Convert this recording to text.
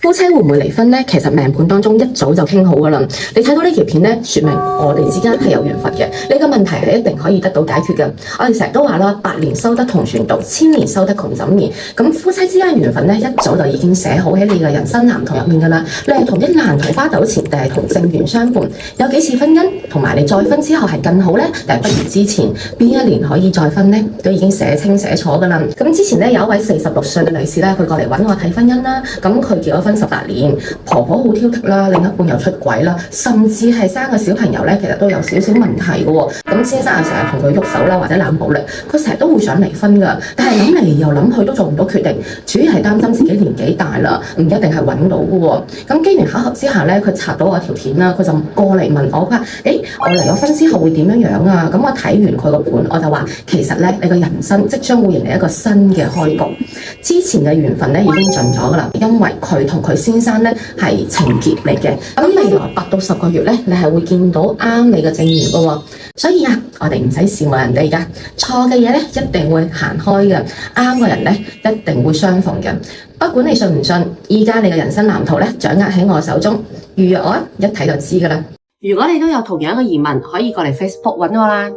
夫妻會唔會離婚呢？其實命盤當中一早就傾好噶啦。你睇到呢條片呢，說明我哋之間係有緣分嘅。你個問題係一定可以得到解決嘅。我哋成日都話啦，百年修得同船渡，千年修得共枕眠。咁夫妻之間嘅緣分呢，一早就已經寫好喺你嘅人生藍圖入面噶啦。你係同一爛桃花糾纏，定係同正緣相伴？有幾次婚姻，同埋你再婚之後係更好呢？定係不如之前？邊一年可以再婚呢？都已經寫清寫楚噶啦。咁之前呢，有一位46歲嘅女士呢，佢過嚟揾我睇婚姻啦。咁佢結咗婚18年，婆婆好挑剔啦，另一半又出軌啦，甚至係生個小朋友呢，其實都有少少問題嘅喎。咁先生又成日同佢喐手啦，或者冷暴力，佢成日都會想離婚噶。但係諗嚟又諗去都做唔到決定，主要係擔心自己年紀大啦，唔一定係揾到嘅喎。咁機緣巧合之下呢，佢查到我條片啦，佢就過嚟問我，佢話：我離咗婚之後會點樣樣啊？咁我睇完佢個盤，我就話其實呢，你個人生即將會迎嚟一個新嘅開局。之前嘅緣分呢已經盡咗噶啦，因為佢同佢先生呢係情結嚟嘅。咁未來8到10個月呢，你係會見到啱你嘅正緣噶喎。所以啊，我哋唔使羨慕人哋噶，錯嘅嘢呢一定會行開嘅，啱嘅人呢一定會相逢嘅。不管你信唔信，依家你嘅人生藍圖呢掌握喺我手中，預約我一睇就知噶啦。如果你都有同樣嘅疑問，可以過嚟 Facebook 揾我啦。